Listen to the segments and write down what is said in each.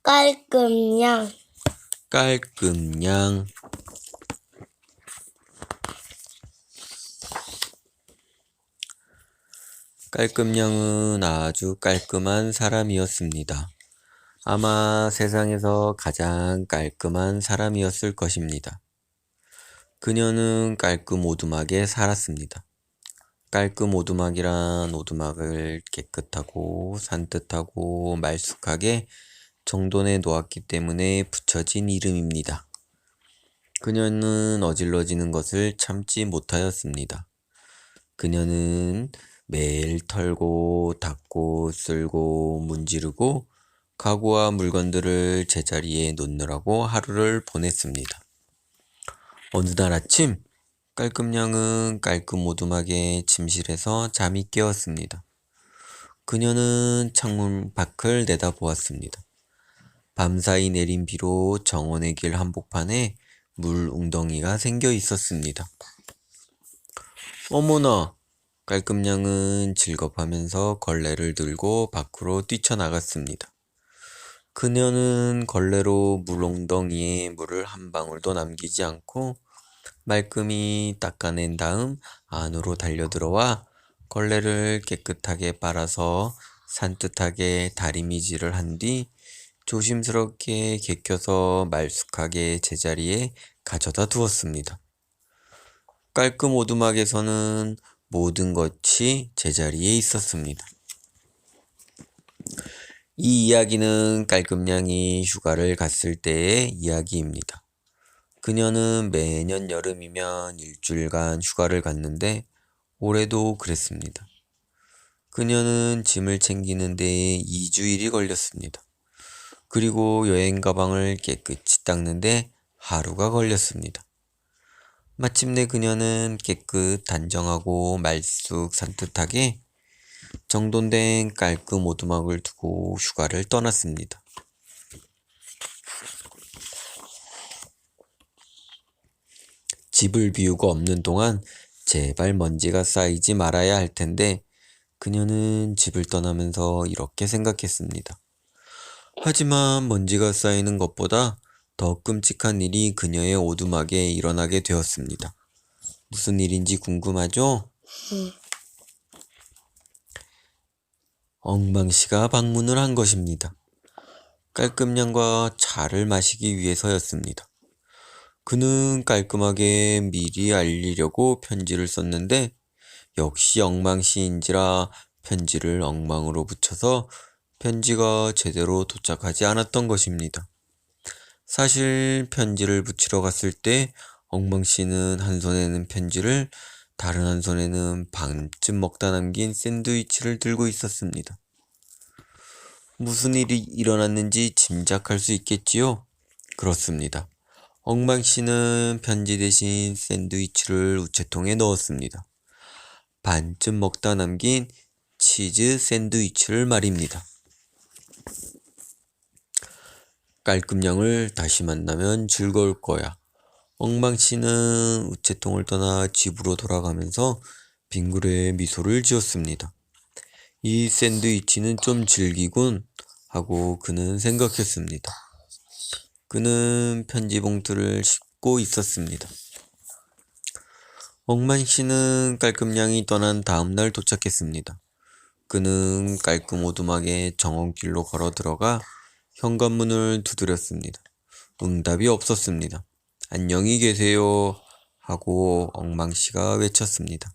깔끔냥. 깔끔냥. 깔끔냥은 아주 깔끔한 사람이었습니다. 아마 세상에서 가장 깔끔한 사람이었을 것입니다. 그녀는 깔끔 오두막에 살았습니다. 깔끔 오두막이란 오두막을 깨끗하고 산뜻하고 말쑥하게 정돈해 놓았기 때문에 붙여진 이름입니다. 그녀는 어질러지는 것을 참지 못하였습니다. 그녀는 매일 털고 닦고 쓸고 문지르고 가구와 물건들을 제자리에 놓느라고 하루를 보냈습니다. 어느 날 아침 깔끔냥은 깔끔 오두막의 침실에서 잠이 깨었습니다. 그녀는 창문 밖을 내다보았습니다. 밤사이 내린 비로 정원의 길 한복판에 물 웅덩이가 생겨 있었습니다. 어머나! 깔끔냥은 질겁하면서 걸레를 들고 밖으로 뛰쳐나갔습니다. 그녀는 걸레로 물웅덩이에 물을 한 방울도 남기지 않고 말끔히 닦아낸 다음 안으로 달려들어와 걸레를 깨끗하게 빨아서 산뜻하게 다리미질을 한 뒤 조심스럽게 개켜서 말쑥하게 제자리에 가져다 두었습니다. 깔끔 오두막에서는 모든 것이 제자리에 있었습니다. 이 이야기는 깔끔냥이 휴가를 갔을 때의 이야기입니다. 그녀는 매년 여름이면 일주일간 휴가를 갔는데 올해도 그랬습니다. 그녀는 짐을 챙기는 데에 2주일이 걸렸습니다. 그리고 여행 가방을 깨끗이 닦는데 하루가 걸렸습니다. 마침내 그녀는 깨끗 단정하고 말쑥 산뜻하게 정돈된 깔끔 오두막을 두고 휴가를 떠났습니다. 집을 비우고 없는 동안 제발 먼지가 쌓이지 말아야 할 텐데 그녀는 집을 떠나면서 이렇게 생각했습니다. 하지만 먼지가 쌓이는 것보다 더 끔찍한 일이 그녀의 오두막에 일어나게 되었습니다. 무슨 일인지 궁금하죠? 엉망씨가 방문을 한 것입니다. 깔끔냥과 차를 마시기 위해서였습니다. 그는 깔끔하게 미리 알리려고 편지를 썼는데 역시 엉망씨인지라 편지를 엉망으로 붙여서 편지가 제대로 도착하지 않았던 것입니다. 사실 편지를 붙이러 갔을 때 엉망씨는 한 손에는 편지를 다른 한 손에는 반쯤 먹다 남긴 샌드위치를 들고 있었습니다. 무슨 일이 일어났는지 짐작할 수 있겠지요? 그렇습니다. 엉망씨는 편지 대신 샌드위치를 우체통에 넣었습니다. 반쯤 먹다 남긴 치즈 샌드위치를 말입니다. 깔끔냥을 다시 만나면 즐거울 거야. 엉망씨는 우체통을 떠나 집으로 돌아가면서 빙그레 미소를 지었습니다. 이 샌드위치는 좀 질기군 하고 그는 생각했습니다. 그는 편지 봉투를 씹고 있었습니다. 엉망씨는 깔끔냥이 떠난 다음날 도착했습니다. 그는 깔끔 오두막의 정원길로 걸어 들어가 현관문을 두드렸습니다. 응답이 없었습니다. 안녕히 계세요 하고 엉망씨가 외쳤습니다.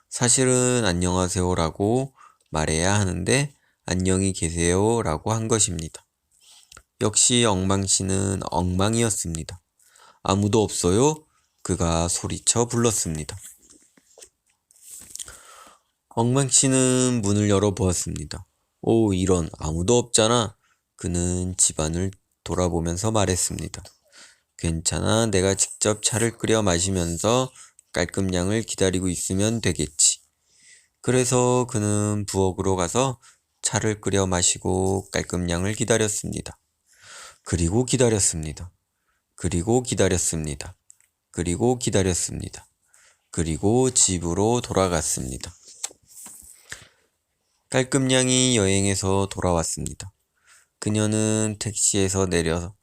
사실은 안녕하세요라고 말해야 하는데 안녕히 계세요라고 한 것입니다. 역시 엉망씨는 엉망이었습니다. 아무도 없어요? 그가 소리쳐 불렀습니다. 엉망씨는 문을 열어보았습니다. 오, 이런, 아무도 없잖아. 그는 집안을 돌아보면서 말했습니다. 괜찮아, 내가 직접 차를 끓여 마시면서 깔끔냥을 기다리고 있으면 되겠지. 그래서 그는 부엌으로 가서 차를 끓여 마시고 깔끔냥을 기다렸습니다. 그리고 기다렸습니다. 그리고 기다렸습니다. 그리고 기다렸습니다. 그리고 집으로 돌아갔습니다. 깔끔냥이 여행에서 돌아왔습니다. 그녀는 택시에서 내려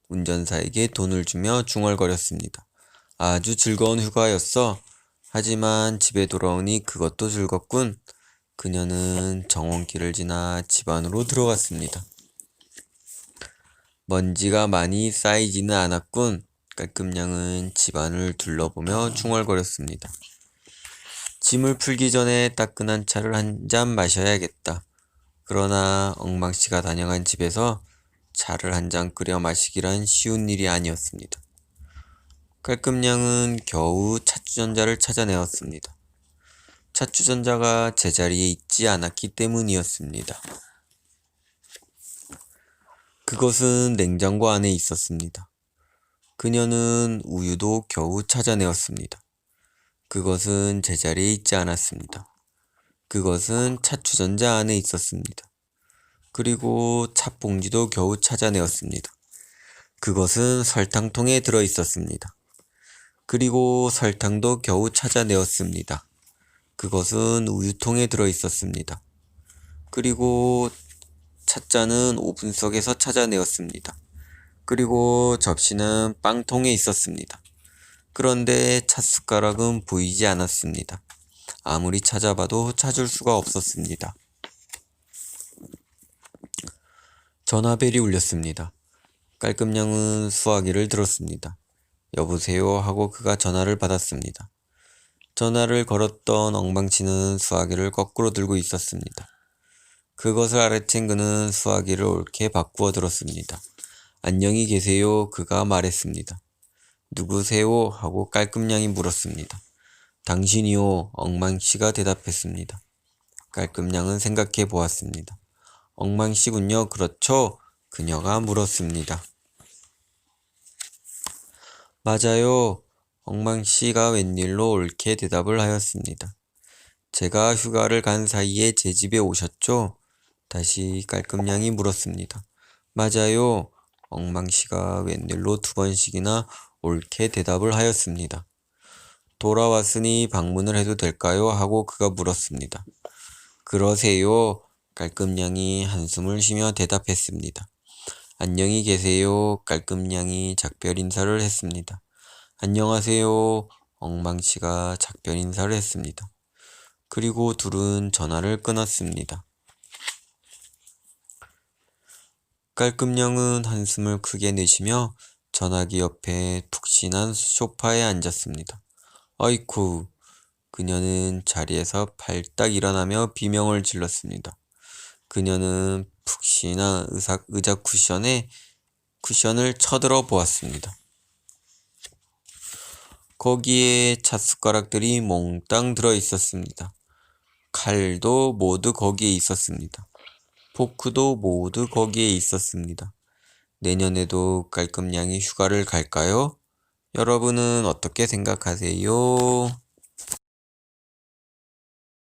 운전사에게 돈을 주며 중얼거렸습니다. 아주 즐거운 휴가였어. 하지만 집에 돌아오니 그것도 즐겁군. 그녀는 정원길을 지나 집 안으로 들어갔습니다. 먼지가 많이 쌓이지는 않았군. 깔끔냥은 집안을 둘러보며 중얼거렸습니다. 짐을 풀기 전에 따끈한 차를 한 잔 마셔야겠다. 그러나 엉망씨가 다녀간 집에서 차를 한 잔 끓여 마시기란 쉬운 일이 아니었습니다. 깔끔냥은 겨우 찻주전자를 찾아내었습니다. 찻주전자가 제자리에 있지 않았기 때문이었습니다. 그것은 냉장고 안에 있었습니다. 그녀는 우유도 겨우 찾아내었습니다. 그것은 제자리에 있지 않았습니다. 그것은 찻주전자 안에 있었습니다. 그리고 찻봉지도 겨우 찾아내었습니다. 그것은 설탕통에 들어 있었습니다. 그리고 설탕도 겨우 찾아내었습니다. 그것은 우유통에 들어 있었습니다. 그리고 찻잔은 오븐 속에서 찾아내었습니다. 그리고 접시는 빵통에 있었습니다. 그런데 찻숟가락은 보이지 않았습니다. 아무리 찾아봐도 찾을 수가 없었습니다. 전화벨이 울렸습니다. 깔끔냥은 수화기를 들었습니다. 여보세요 하고 그가 전화를 받았습니다. 전화를 걸었던 엉망치는 수화기를 거꾸로 들고 있었습니다. 그것을 알아챈 그는 수화기를 옳게 바꾸어 들었습니다. 안녕히 계세요 그가 말했습니다. 누구세요 하고 깔끔냥이 물었습니다. 당신이요 엉망씨가 대답했습니다. 깔끔냥은 생각해 보았습니다. 엉망씨군요 그렇죠? 그녀가 물었습니다. 맞아요. 엉망씨가 웬일로 옳게 대답을 하였습니다. 제가 휴가를 간 사이에 제 집에 오셨죠? 다시 깔끔냥이 물었습니다. 맞아요. 엉망씨가 웬일로 2번씩이나 옳게 대답을 하였습니다. 돌아왔으니 방문을 해도 될까요? 하고 그가 물었습니다. 그러세요. 깔끔냥이 한숨을 쉬며 대답했습니다. 안녕히 계세요. 깔끔냥이 작별 인사를 했습니다. 안녕하세요. 엉망씨가 작별 인사를 했습니다. 그리고 둘은 전화를 끊었습니다. 깔끔냥은 한숨을 크게 내쉬며 전화기 옆에 푹신한 소파에 앉았습니다. 아이쿠, 그녀는 자리에서 발딱 일어나며 비명을 질렀습니다. 그녀는 푹신한 의자 쿠션을 쳐들어 보았습니다. 거기에 찻숟가락들이 몽땅 들어 있었습니다. 칼도 모두 거기에 있었습니다. 포크도 모두 거기에 있었습니다. 내년에도 깔끔냥이 휴가를 갈까요? 여러분은 어떻게 생각하세요?